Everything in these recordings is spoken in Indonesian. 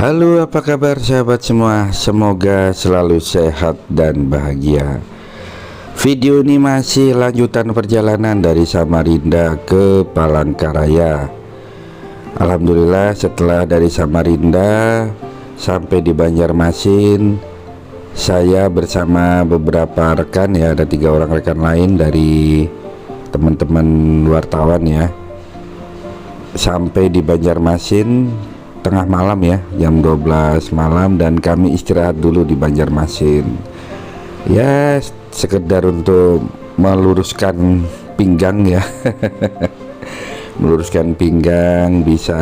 Halo, apa kabar sahabat semua? Semoga selalu sehat dan bahagia. Video ini masih lanjutan perjalanan dari Samarinda ke Palangkaraya. Alhamdulillah, setelah dari Samarinda sampai di Banjarmasin, saya bersama beberapa rekan ya, ada 3 orang rekan lain dari teman-teman wartawan ya, sampai di Banjarmasin tengah malam ya, jam 12 malam, dan kami istirahat dulu di Banjarmasin ya, sekedar untuk meluruskan pinggang ya. Meluruskan pinggang, bisa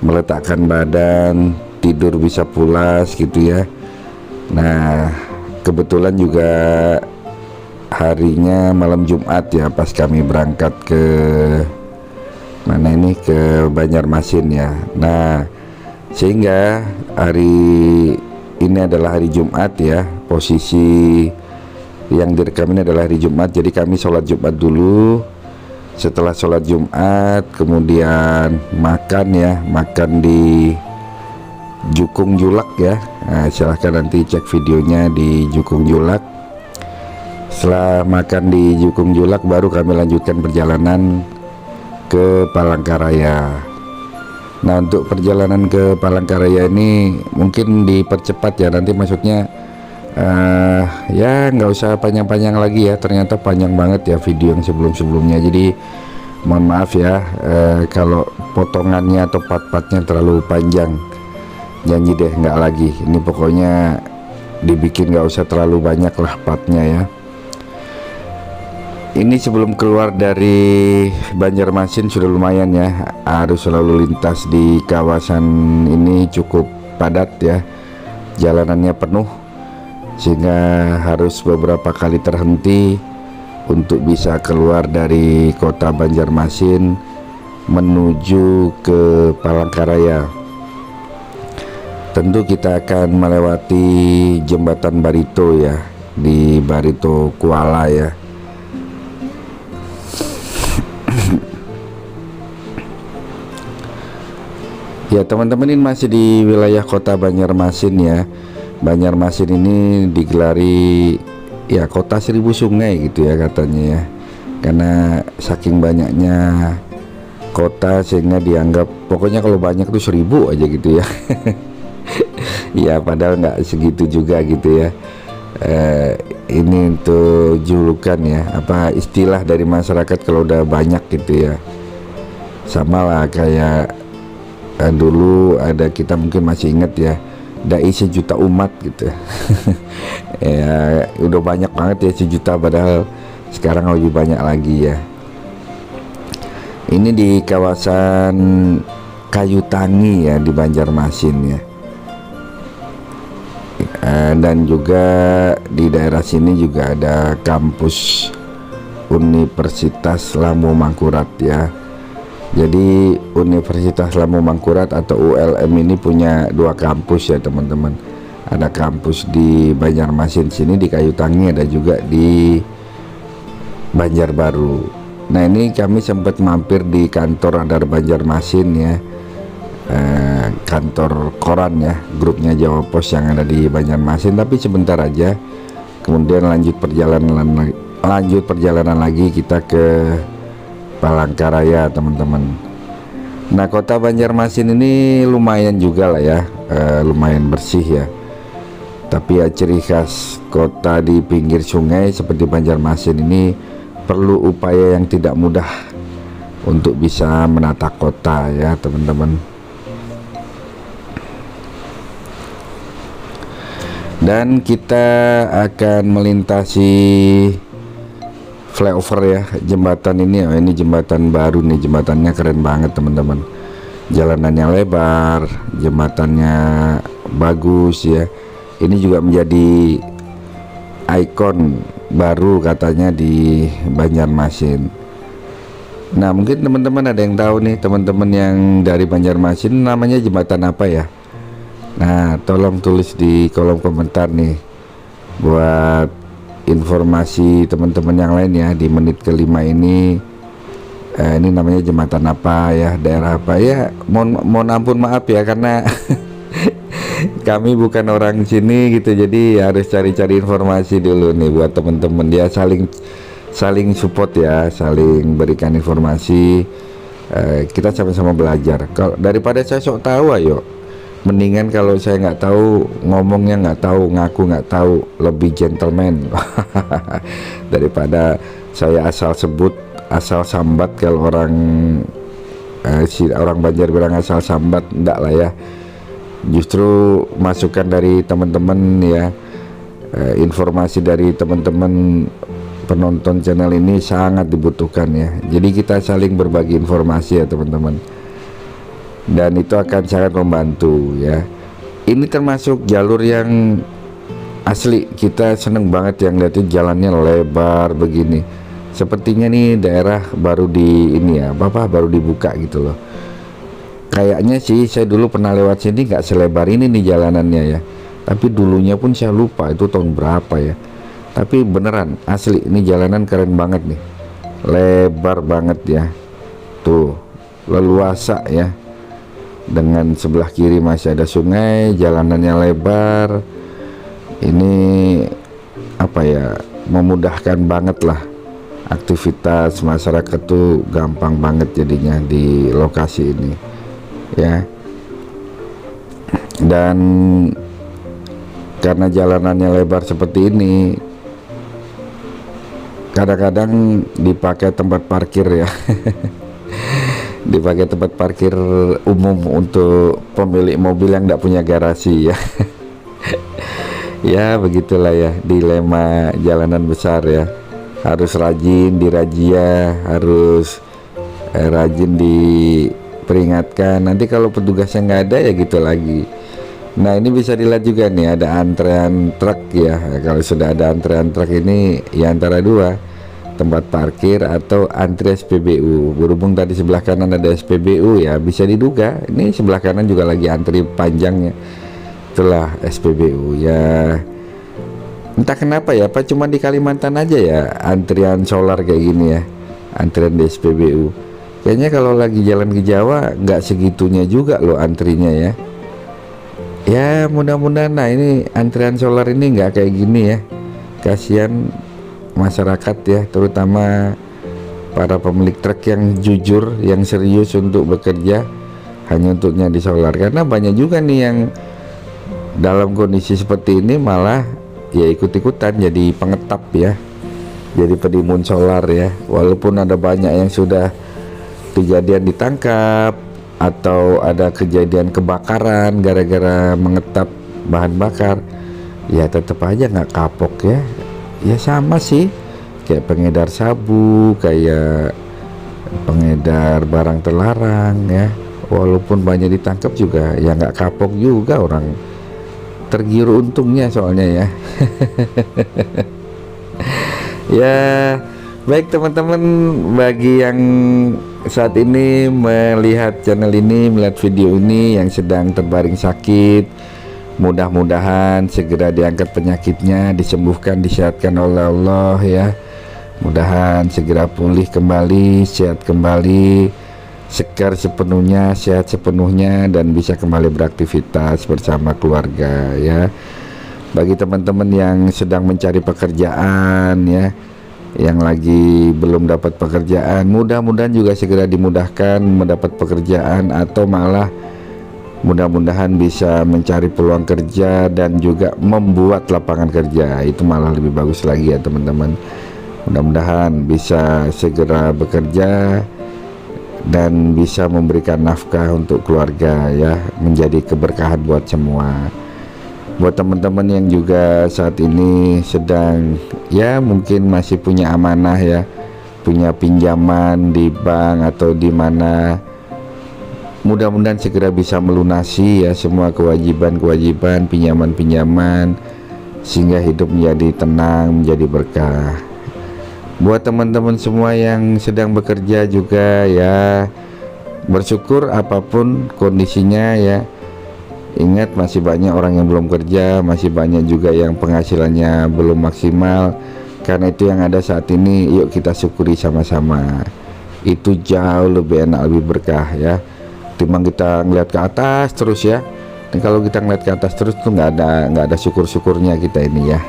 meletakkan badan, tidur bisa pulas gitu ya. Nah, kebetulan juga harinya malam Jumat ya, pas kami berangkat ke mana ini, ke Banjarmasin ya. Nah, sehingga hari ini adalah hari Jumat ya, posisi yang direkam ini adalah hari Jumat. Jadi kami sholat Jumat dulu. Setelah sholat Jumat kemudian makan ya, makan di Jukung Julak ya. Nah, silahkan nanti cek videonya di Jukung Julak. Setelah makan di Jukung Julak baru kami lanjutkan perjalanan ke Palangkaraya. Nah, untuk perjalanan ke Palangkaraya ini mungkin dipercepat ya, nanti maksudnya ya nggak usah panjang-panjang lagi ya, ternyata panjang banget ya video yang sebelum-sebelumnya. Jadi mohon maaf ya kalau potongannya atau part-partnya terlalu panjang, janji deh nggak lagi. Ini pokoknya dibikin nggak usah terlalu banyak lah partnya ya. Ini sebelum keluar dari Banjarmasin sudah lumayan ya, arus lalu lintas di kawasan ini cukup padat ya, jalanannya penuh, sehingga harus beberapa kali terhenti untuk bisa keluar dari kota Banjarmasin menuju ke Palangkaraya. Tentu kita akan melewati jembatan Barito ya, di Barito Kuala ya. Ya teman-teman, ini masih di wilayah kota Banjarmasin ya. Banjarmasin ini digelari ya kota 1000 sungai gitu ya katanya ya, karena saking banyaknya kota sehingga dianggap pokoknya kalau banyak tuh 1000 aja gitu ya. Ya padahal nggak segitu juga gitu ya. Ini untuk julukan ya, apa istilah dari masyarakat kalau udah banyak gitu ya. Sama lah kayak dulu ada, kita mungkin masih ingat ya, dai 1 juta umat gitu. Ya udah banyak banget ya 1 juta, padahal sekarang lebih banyak lagi ya. Ini di kawasan Kayu Tangi ya, di Banjarmasin ya. Dan juga di daerah sini juga ada kampus Universitas Lamu Mangkurat ya. Jadi Universitas Lamu Mangkurat atau ULM ini punya 2 kampus ya teman-teman. Ada kampus di Banjarmasin sini di Kayu Tangi, ada juga di Banjarbaru. Nah, ini kami sempat mampir di kantor Radar Banjarmasin ya, kantor koran ya, grupnya Jawa Pos yang ada di Banjarmasin, tapi sebentar aja. Kemudian lanjut perjalanan lagi kita ke Palangkaraya teman-teman. Nah, kota Banjarmasin ini lumayan juga lah ya, lumayan bersih ya. Tapi ya ciri khas kota di pinggir sungai seperti Banjarmasin ini perlu upaya yang tidak mudah untuk bisa menata kota ya teman-teman. Dan kita akan melintasi flyover ya, jembatan ini ya. Ini jembatan baru nih, jembatannya keren banget teman-teman. Jalanannya lebar, jembatannya bagus ya. Ini juga menjadi ikon baru katanya di Banjarmasin. Nah, mungkin teman-teman ada yang tahu nih, teman-teman yang dari Banjarmasin, namanya jembatan apa ya? Nah, tolong tulis di kolom komentar nih buat informasi teman-teman yang lain ya. Di menit kelima ini ini namanya jembatan apa ya, daerah apa ya. Mohon ampun, maaf ya, karena kami bukan orang sini gitu, jadi harus cari-cari informasi dulu nih buat temen-temen ya, saling support ya, saling berikan informasi. Kita sama-sama belajar. Kalau daripada saya sok tahu, ayo mendingan kalau saya nggak tahu ngomongnya nggak tahu, ngaku nggak tahu, lebih gentleman daripada saya asal sebut asal sambat. Kalau orang orang Banjar bilang asal sambat, enggak lah ya. Justru masukan dari teman-teman ya, informasi dari teman-teman penonton channel ini sangat dibutuhkan ya. Jadi kita saling berbagi informasi ya teman-teman, dan itu akan sangat membantu ya. Ini termasuk jalur yang asli, kita seneng banget yang lihatnya jalannya lebar begini. Sepertinya nih daerah baru baru dibuka gitu loh. Kayaknya sih saya dulu pernah lewat sini nggak selebar ini nih jalanannya ya, tapi dulunya pun saya lupa itu tahun berapa ya. Tapi beneran asli ini jalanan keren banget nih, lebar banget ya, tuh leluasa ya, dengan sebelah kiri masih ada sungai, jalanannya lebar. Ini apa ya, memudahkan banget lah, aktivitas masyarakat tuh gampang banget jadinya di lokasi ini ya. Dan karena jalanannya lebar seperti ini, kadang-kadang dipakai tempat parkir ya dipakai tempat parkir umum untuk pemilik mobil yang tidak punya garasi ya ya begitulah ya, dilema jalanan besar ya. Harus rajin dirazia, harus rajin diperingatkan. Nanti kalau petugasnya nggak ada ya gitu lagi. Nah ini bisa dilihat juga nih, ada antrean truk ya. Kalau sudah ada antrean truk ini ya, antara dua, tempat parkir atau antri SPBU. Berhubung tadi sebelah kanan ada SPBU ya, bisa diduga ini sebelah kanan juga lagi antri panjangnya, itulah SPBU ya. Entah kenapa ya, apa cuma di Kalimantan aja ya antrian solar kayak gini ya, antrian di SPBU. Kayaknya kalau lagi jalan ke Jawa nggak segitunya juga loh antrinya ya. Ya mudah-mudahan, nah ini antrian solar ini nggak kayak gini ya. Kasihan masyarakat ya, terutama para pemilik truk yang jujur, yang serius untuk bekerja hanya untuknya di solar. Karena banyak juga nih yang dalam kondisi seperti ini malah ya ikut-ikutan jadi pengetap ya, jadi penimbun solar ya. Walaupun ada banyak yang sudah kejadian ditangkap atau ada kejadian kebakaran gara-gara mengetap bahan bakar, ya tetap aja nggak kapok ya. Ya sama sih kayak pengedar sabu, kayak pengedar barang terlarang ya. Walaupun banyak ditangkap juga ya nggak kapok juga, orang tergiur untungnya soalnya ya ya baik teman-teman, bagi yang saat ini melihat channel ini, melihat video ini, yang sedang terbaring sakit, mudah-mudahan segera diangkat penyakitnya, disembuhkan, disehatkan oleh Allah ya. Mudahan segera pulih kembali, sehat kembali, segar sepenuhnya, sehat sepenuhnya, dan bisa kembali beraktivitas bersama keluarga ya. Bagi teman-teman yang sedang mencari pekerjaan ya, yang lagi belum dapat pekerjaan, mudah-mudahan juga segera dimudahkan mendapat pekerjaan, atau malah mudah-mudahan bisa mencari peluang kerja dan juga membuat lapangan kerja. Itu malah lebih bagus lagi ya teman-teman. Mudah-mudahan bisa segera bekerja dan bisa memberikan nafkah untuk keluarga ya, menjadi keberkahan buat semua. Buat teman-teman yang juga saat ini sedang ya mungkin masih punya amanah ya, punya pinjaman di bank atau di mana, mudah-mudahan segera bisa melunasi ya semua kewajiban-kewajiban, pinjaman-pinjaman, sehingga hidup menjadi tenang, menjadi berkah. Buat teman-teman semua yang sedang bekerja juga ya, bersyukur apapun kondisinya ya. Ingat, masih banyak orang yang belum kerja, masih banyak juga yang penghasilannya belum maksimal. Karena itu yang ada saat ini, yuk kita syukuri sama-sama. Itu jauh lebih enak, lebih berkah ya, timbang kita ngeliat ke atas terus ya, Dan kalau kita ngeliat ke atas terus tuh nggak ada syukur-syukurnya kita ini ya.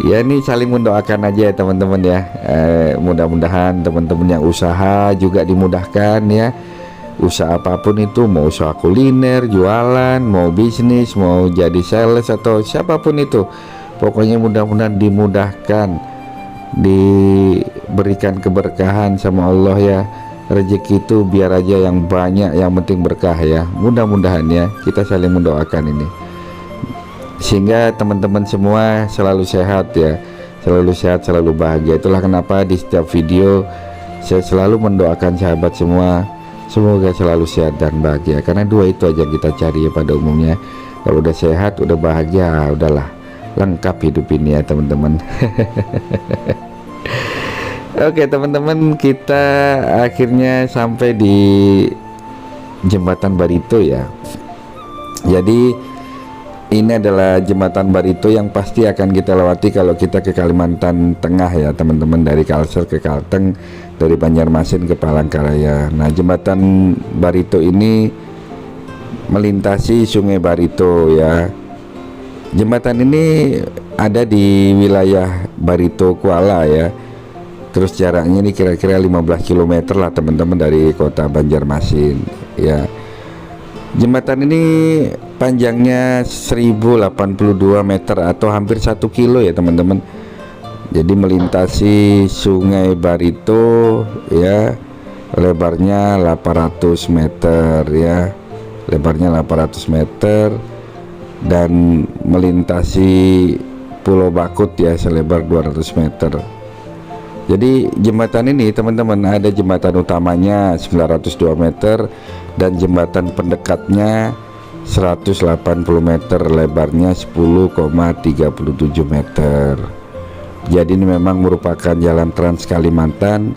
Ya ini saling mendoakan aja ya teman-teman ya. Mudah-mudahan teman-teman yang usaha juga dimudahkan ya. Usaha apapun itu, mau usaha kuliner, jualan, mau bisnis, mau jadi sales atau siapapun itu, pokoknya mudah-mudahan dimudahkan, diberikan keberkahan sama Allah ya. Rezeki itu biar aja yang banyak, yang penting berkah ya. Mudah-mudahan ya, kita saling mendoakan ini, sehingga teman-teman semua selalu sehat ya, selalu sehat, selalu bahagia. Itulah kenapa di setiap video saya selalu mendoakan sahabat semua, semoga selalu sehat dan bahagia, karena dua itu aja kita cari ya pada umumnya. Kalau udah sehat, udah bahagia, udahlah lengkap hidup ini ya teman-teman. Oke teman-teman, kita akhirnya sampai di jembatan Barito ya. Jadi ini adalah jembatan Barito yang pasti akan kita lewati kalau kita ke Kalimantan Tengah ya teman-teman, dari Kalsel ke Kalteng, dari Banjarmasin ke Palangkaraya. Nah, jembatan Barito ini melintasi Sungai Barito ya. Jembatan ini ada di wilayah Barito Kuala ya. Terus jaraknya ini kira-kira 15 km lah teman-teman dari kota Banjarmasin ya. Jembatan ini panjangnya 1082 meter atau hampir 1 kilo ya teman-teman. Jadi melintasi Sungai Barito ya, lebarnya 800 meter ya, lebarnya 800 meter, dan melintasi Pulau Bakut ya selebar 200 meter. Jadi jembatan ini teman-teman, ada jembatan utamanya 902 meter dan jembatan pendekatnya 180 meter, lebarnya 10,37 meter. Jadi ini memang merupakan jalan Trans Kalimantan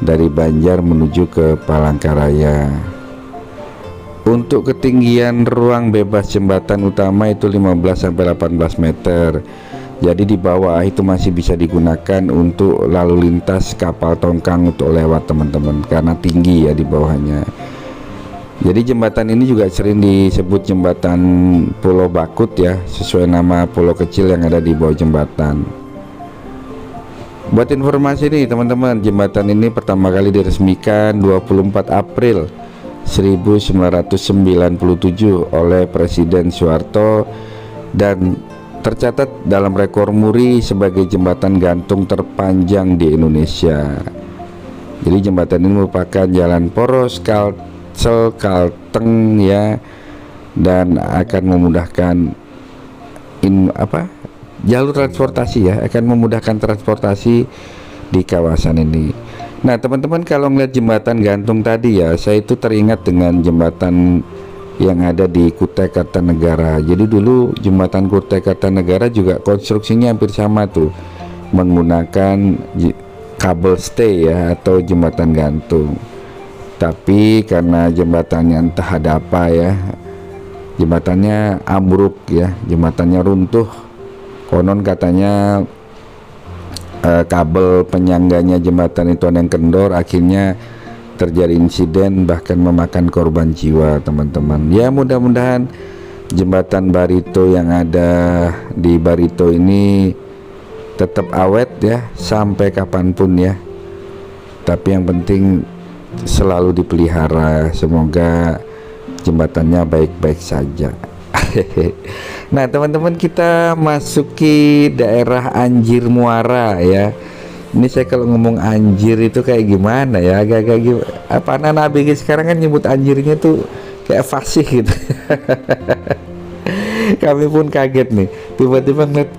dari Banjar menuju ke Palangkaraya. Untuk ketinggian ruang bebas jembatan utama itu 15-18 meter. Jadi di bawah itu masih bisa digunakan untuk lalu lintas kapal tongkang untuk lewat teman-teman, karena tinggi ya di bawahnya. Jadi jembatan ini juga sering disebut jembatan Pulau Bakut ya, sesuai nama pulau kecil yang ada di bawah jembatan. Buat informasi nih teman-teman, jembatan ini pertama kali diresmikan 24 April 1997 oleh Presiden Soeharto dan tercatat dalam rekor muri sebagai jembatan gantung terpanjang di Indonesia. Jadi jembatan ini merupakan jalan poros Kalsel Kalteng ya, dan akan memudahkan jalur transportasi ya, akan memudahkan transportati di kawasan ini. Nah teman-teman, kalau melihat jembatan gantung tadi ya, saya itu teringat dengan jembatan yang ada di Kutai Kartanegara. Jadi dulu jembatan Kutai Kartanegara juga konstruksinya hampir sama tuh, menggunakan kabel stay ya atau jembatan gantung. Tapi karena jembatannya entah ada apa ya, jembatannya ambruk ya, jembatannya runtuh. Konon katanya kabel penyangganya jembatan itu ada yang kendor, akhirnya terjadi insiden bahkan memakan korban jiwa teman-teman. Ya mudah-mudahan jembatan Barito yang ada di Barito ini tetap awet ya sampai kapanpun ya. Tapi yang penting selalu dipelihara, semoga jembatannya baik-baik saja. Nah teman-teman, kita masuki daerah Anjir Muara ya. Ini saya kalau ngomong anjir itu kayak gimana ya, agak-agak apa, anak ABG sekarang kan nyebut anjirnya tuh kayak fasih gitu. Kami pun kaget nih, tiba-tiba ngeliat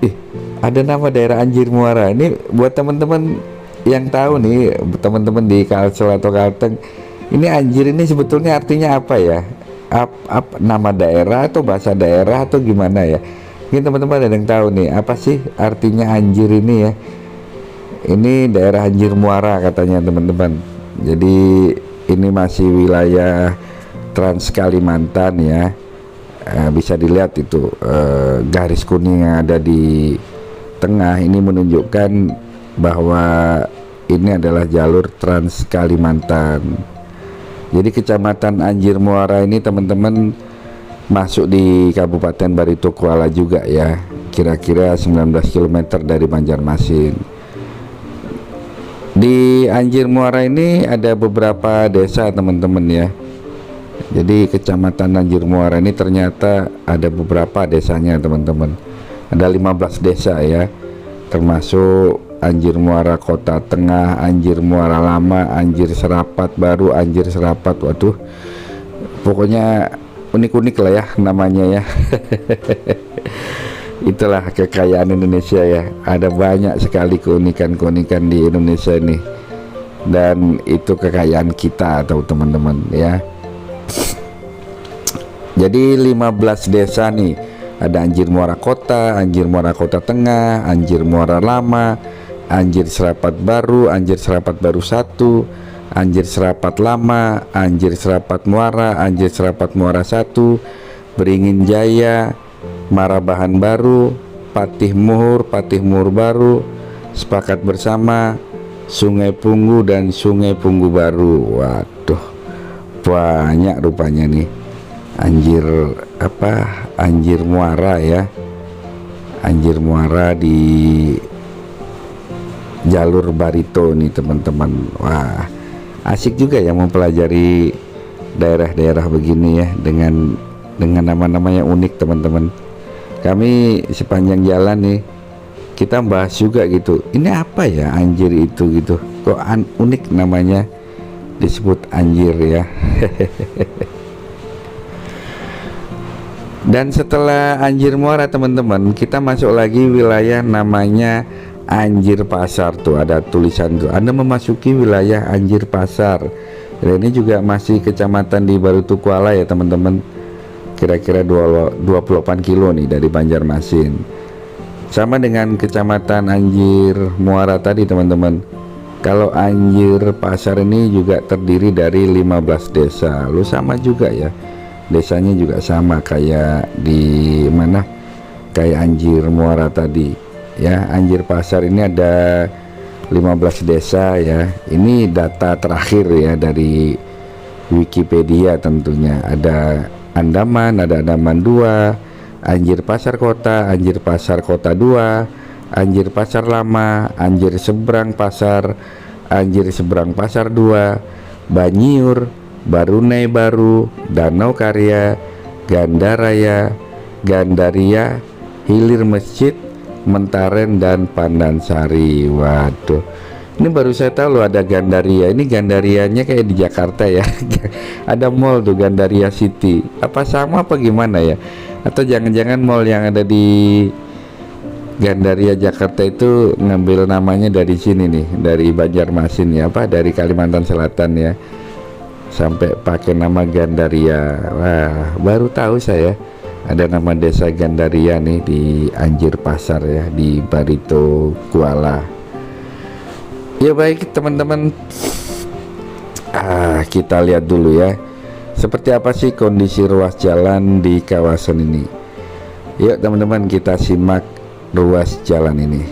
ada nama daerah Anjir Muara. Ini buat teman-teman yang tahu nih, teman-teman di Kalsel atau Kalteng, ini anjir ini sebetulnya artinya apa ya? Nama daerah atau bahasa daerah atau gimana ya? Mungkin teman-teman ada yang tahu nih, apa sih artinya anjir ini ya? Ini daerah Anjir Muara katanya teman-teman. Jadi ini masih wilayah Trans Kalimantan ya. Bisa dilihat itu garis kuning yang ada di tengah ini menunjukkan bahwa ini adalah jalur Trans Kalimantan. Jadi kecamatan Anjir Muara ini teman-teman masuk di Kabupaten Barito Kuala juga ya, kira-kira 19 km dari Banjarmasin. Di Anjir Muara ini ada beberapa desa teman-teman ya. Jadi Kecamatan Anjir Muara ini ternyata ada beberapa desanya teman-teman. Ada 15 desa ya, termasuk Anjir Muara Kota Tengah, Anjir Muara Lama, Anjir Serapat Baru, Anjir Serapat. Waduh, pokoknya unik-unik lah ya namanya ya. Itulah kekayaan Indonesia ya, ada banyak sekali keunikan-keunikan di Indonesia ini, dan itu kekayaan kita atau teman-teman ya. Jadi 15 desa nih, ada Anjir Muara Kota, Anjir Muara Kota Tengah, Anjir Muara Lama, Anjir Serapat Baru, Anjir Serapat Baru 1, Anjir Serapat Lama, Anjir Serapat Muara, Anjir Serapat Muara 1, Beringin Jaya, Marabahan Baru, Patih Muhur Baru, Sepakat Bersama, Sungai Punggu, dan Sungai Punggu Baru. Waduh, banyak rupanya nih Anjir Muara ya. Anjir Muara di jalur Barito nih teman-teman. Wah, asik juga ya mempelajari daerah-daerah begini ya, dengan nama-nama yang unik teman-teman. Kami sepanjang jalan nih kita bahas juga gitu, ini apa ya Anjir itu gitu, kok unik namanya disebut Anjir ya. Dan setelah Anjir Muara teman-teman, kita masuk lagi wilayah namanya Anjir Pasar. Tuh ada tulisan tuh, Anda memasuki wilayah Anjir Pasar. Dan ini juga masih kecamatan di Barito Kuala ya teman-teman, kira-kira 28 kilo nih dari Banjarmasin. Sama dengan kecamatan Anjir Muara tadi teman-teman. Kalau Anjir Pasar ini juga terdiri dari 15 desa. Lu sama juga ya, desanya juga sama kayak di mana, kayak Anjir Muara tadi ya. Anjir Pasar ini ada 15 desa ya. Ini data terakhir ya dari Wikipedia tentunya. Ada Andaman, ada Andaman 2, Anjir Pasar Kota, Anjir Pasar Kota 2, Anjir Pasar Lama, Anjir Seberang Pasar, Anjir Seberang Pasar 2, Banyiur, Barunai Baru, Danau Karya, Gandaraya, Gandaria, Hilir Masjid, Mentaren, dan Pandansari. Waduh, ini baru saya tahu loh ada Gandaria. Ini Gandarianya kayak di Jakarta ya. Ada mall tuh Gandaria City. Apa sama apa gimana ya? Atau jangan-jangan mall yang ada di Gandaria Jakarta itu ngambil namanya dari sini nih, dari Banjarmasin ya, apa dari Kalimantan Selatan ya, sampai pakai nama Gandaria. Wah, baru tahu saya ada nama desa Gandaria nih di Anjir Pasar ya, di Barito Kuala. Ya baik teman-teman, kita lihat dulu ya, seperti apa sih kondisi ruas jalan di kawasan ini. Yuk teman-teman, kita simak ruas jalan ini.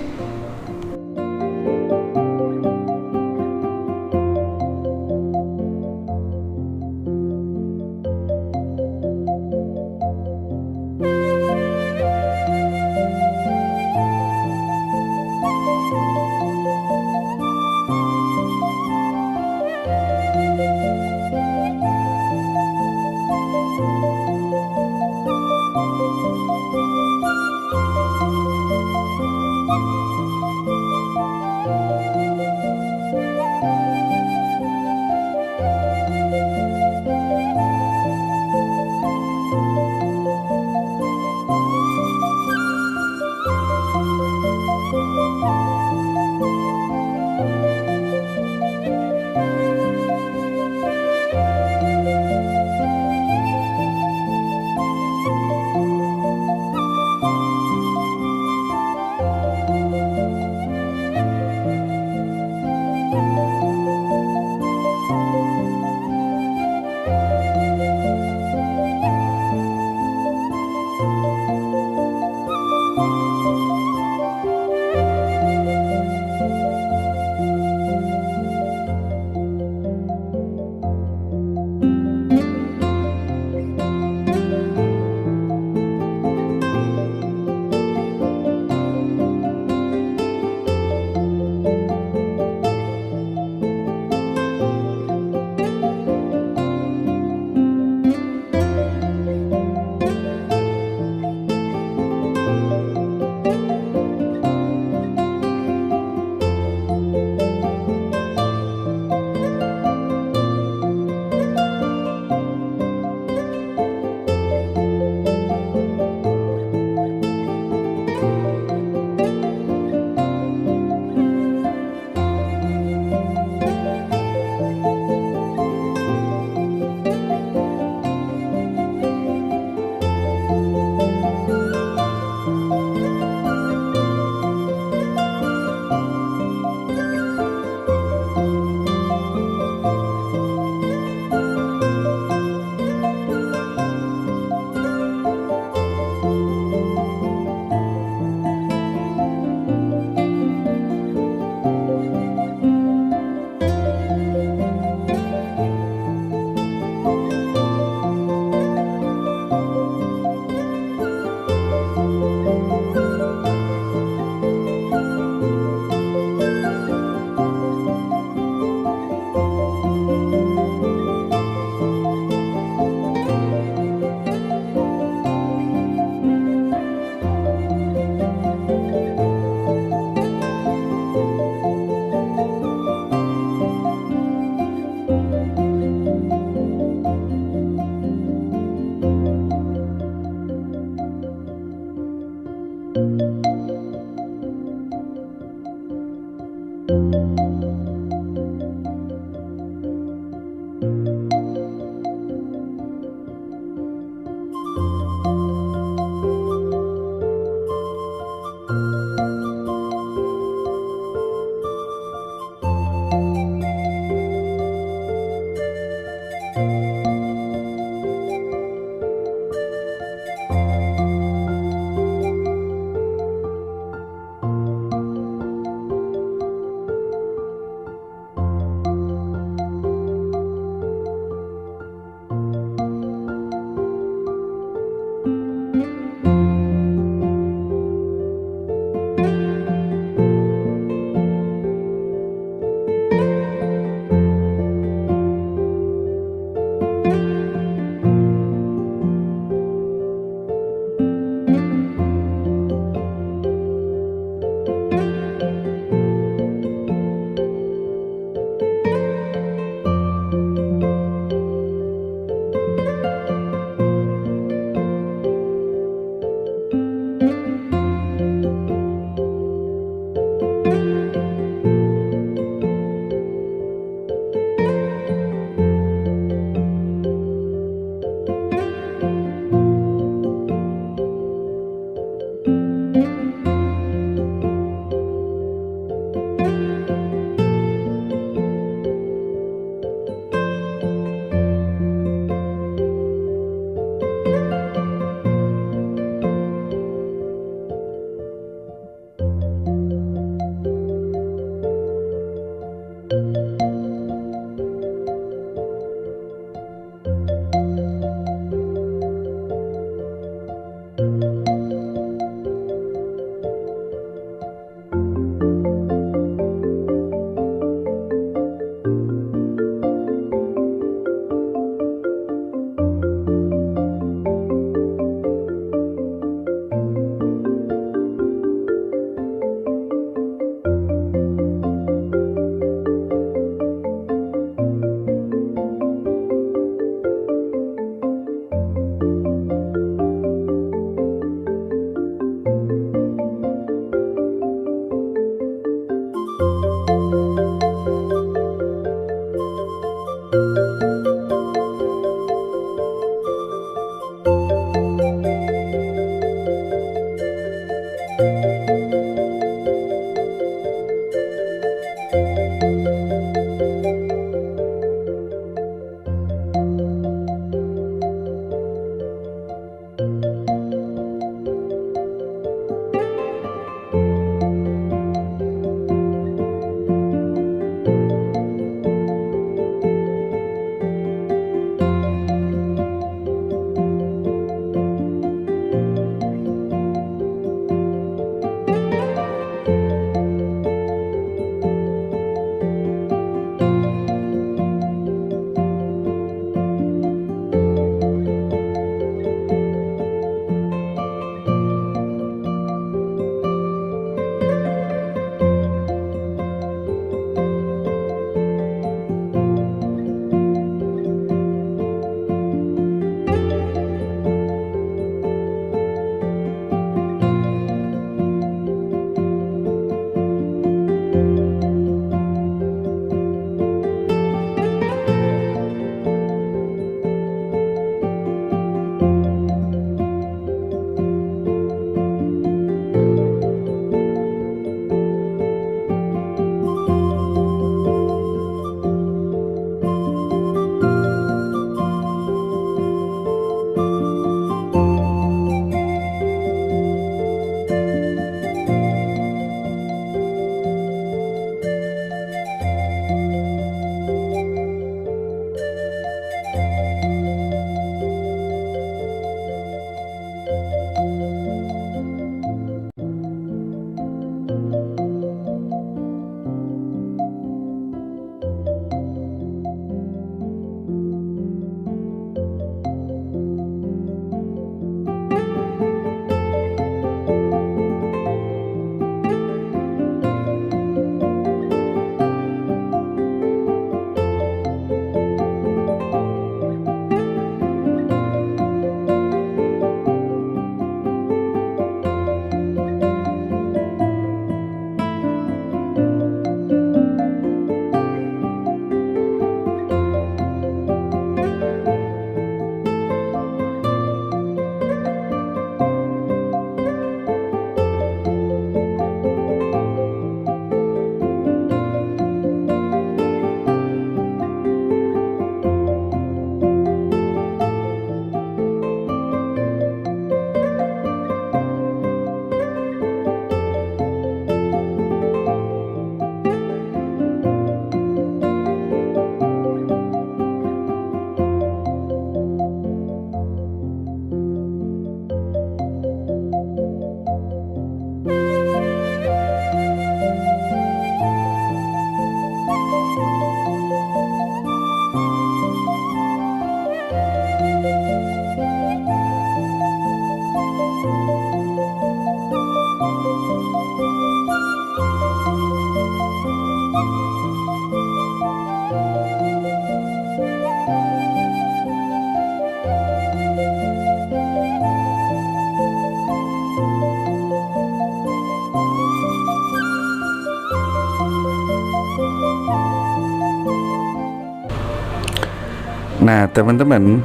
Nah teman-teman,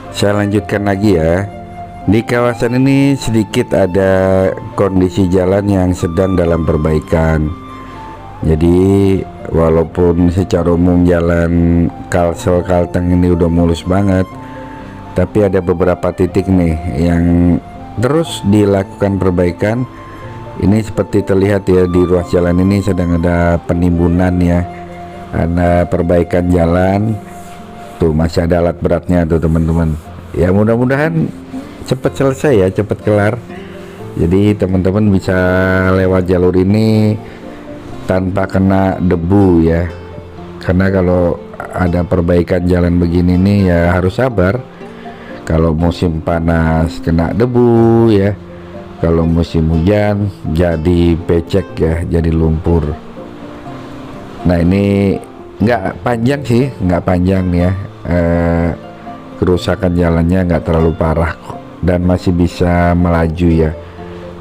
saya lanjutkan lagi ya. Di kawasan ini sedikit ada kondisi jalan yang sedang dalam perbaikan. Jadi walaupun secara umum jalan Kalsel Kalteng ini udah mulus banget, tapi ada beberapa titik nih yang terus dilakukan perbaikan. Ini seperti terlihat ya, di ruas jalan ini sedang ada penimbunan ya, ada perbaikan jalan. Tuh masih ada alat beratnya tuh teman-teman. Ya mudah-mudahan cepat selesai ya, cepat kelar. Jadi teman-teman bisa lewat jalur ini tanpa kena debu ya. Karena kalau ada perbaikan jalan begini nih ya harus sabar. Kalau musim panas kena debu ya, kalau musim hujan jadi becek ya, jadi lumpur. Nah ini nggak panjang sih, nggak panjang ya, kerusakan jalannya nggak terlalu parah kok, dan masih bisa melaju ya,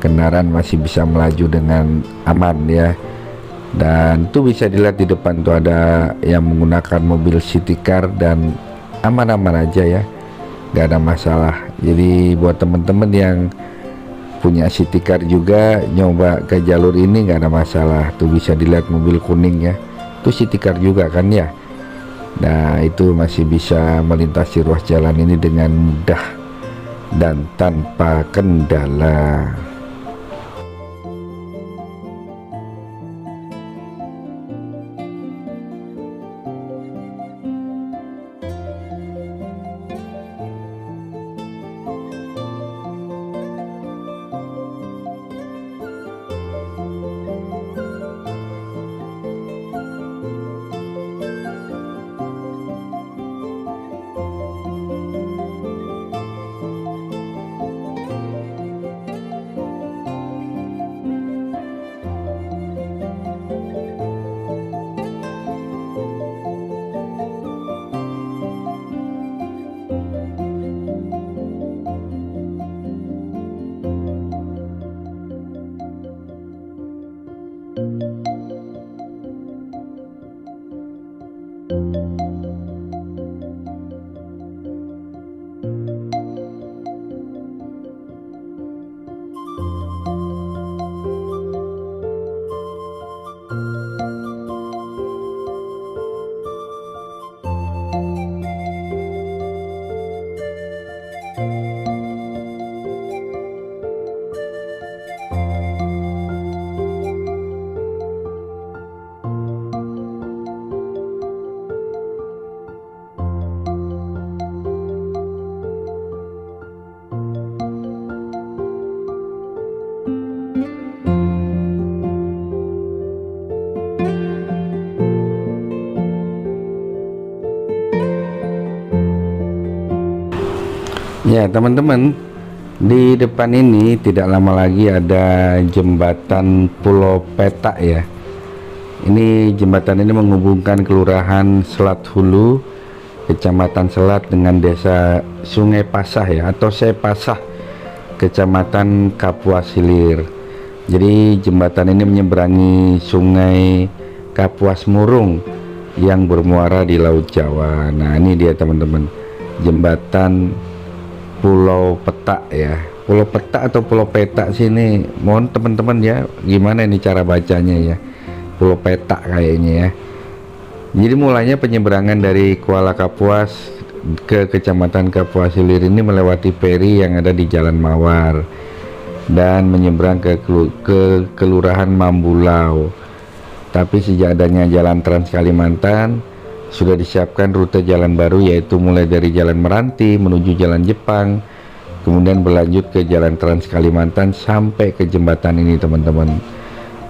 kendaraan masih bisa melaju dengan aman ya. Dan tuh bisa dilihat di depan tuh ada yang menggunakan mobil city car dan aman-aman aja ya, nggak ada masalah. Jadi buat temen-temen yang punya city car juga nyoba ke jalur ini nggak ada masalah. Tuh bisa dilihat mobil kuning ya, itu city car juga kan ya. Nah itu masih bisa melintasi ruas jalan ini dengan mudah dan tanpa kendala. Ya teman-teman, di depan ini tidak lama lagi ada jembatan Pulau Petak ya. Ini jembatan ini menghubungkan Kelurahan Selat Hulu, Kecamatan Selat dengan Desa Sungai Pasah ya, atau Sepasah, Kecamatan Kapuas Hilir. Jadi jembatan ini menyeberangi Sungai Kapuas Murung yang bermuara di Laut Jawa. Nah ini dia teman-teman, jembatan Pulau Petak ya, Pulau Petak atau Pulau Petak sini, mohon teman-teman ya, gimana ini cara bacanya ya, Pulau Petak kayaknya ya. Jadi mulanya penyeberangan dari Kuala Kapuas ke Kecamatan Kapuas Hilir ini melewati feri yang ada di Jalan Mawar dan menyeberang ke Kelurahan Mambulau. Tapi sejak adanya Jalan Trans Kalimantan, sudah disiapkan rute jalan baru, yaitu mulai dari Jalan Meranti menuju Jalan Jepang, kemudian berlanjut ke Jalan Trans Kalimantan sampai ke jembatan ini teman-teman.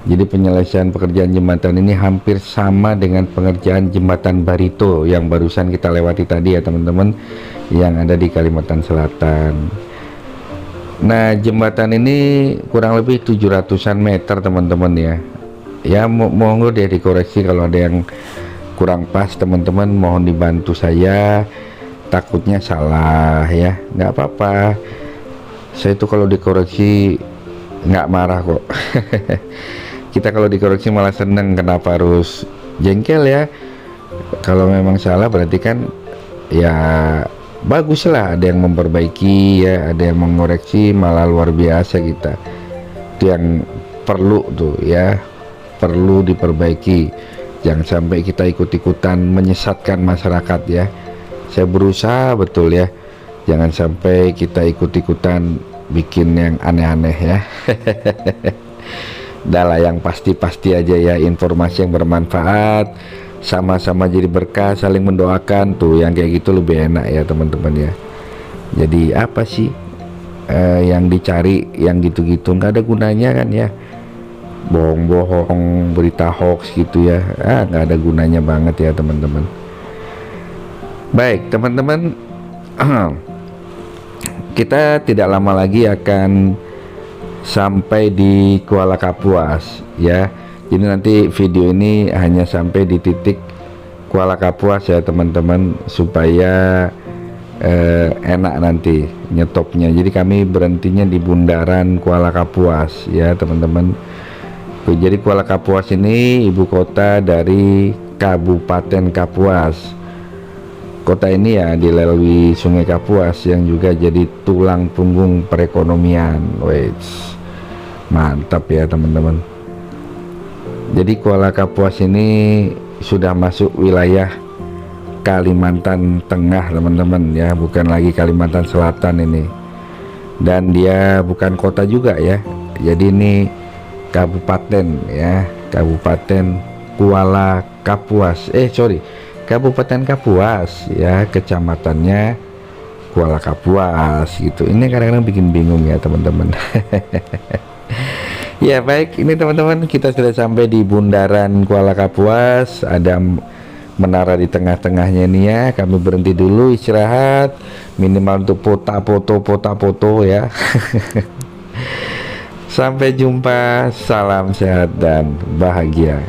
Jadi penyelesaian pekerjaan jembatan ini hampir sama dengan pengerjaan jembatan Barito yang barusan kita lewati tadi ya teman-teman, yang ada di Kalimantan Selatan. Nah jembatan ini kurang lebih 700-an meter teman-teman ya. Ya monggo deh dikoreksi kalau ada yang kurang pas teman-teman, mohon dibantu saya, takutnya salah ya, nggak apa-apa, saya itu kalau dikoreksi nggak marah kok. Kita kalau dikoreksi malah seneng, kenapa harus jengkel ya? Kalau memang salah berarti kan ya bagus lah, ada yang memperbaiki ya, ada yang mengoreksi, malah luar biasa kita. Itu yang perlu tuh ya, perlu diperbaiki. Jangan sampai kita ikut-ikutan menyesatkan masyarakat ya. Saya berusaha betul ya, jangan sampai kita ikut-ikutan bikin yang aneh-aneh ya. Dalah yang pasti-pasti aja ya, informasi yang bermanfaat, sama-sama jadi berkah, saling mendoakan tuh, yang kayak gitu lebih enak ya teman-teman ya. Jadi apa sih yang dicari yang gitu-gitu, nggak ada gunanya kan ya, bohong-bohong, berita hoax gitu ya, nggak ada gunanya banget ya teman-teman. Baik teman-teman, kita tidak lama lagi akan sampai di Kuala Kapuas ya. Jadi nanti video ini hanya sampai di titik Kuala Kapuas ya teman-teman, supaya enak nanti nyetopnya. Jadi kami berhentinya di bundaran Kuala Kapuas ya teman-teman. Jadi Kuala Kapuas ini ibu kota dari Kabupaten Kapuas. Kota ini ya dilalui Sungai Kapuas yang juga jadi tulang punggung perekonomian. Wes, mantap ya teman-teman. Jadi Kuala Kapuas ini sudah masuk wilayah Kalimantan Tengah teman-teman ya, bukan lagi Kalimantan Selatan ini. Dan dia bukan kota juga ya, jadi ini kabupaten ya, Kabupaten Kuala Kapuas, Kabupaten Kapuas ya, kecamatannya Kuala Kapuas gitu. Ini kadang-kadang bikin bingung ya teman-teman. Ya baik, ini teman-teman kita sudah sampai di bundaran Kuala Kapuas, ada menara di tengah-tengahnya ini ya. Kami berhenti dulu istirahat, minimal untuk foto ya. Sampai jumpa, salam sehat dan bahagia.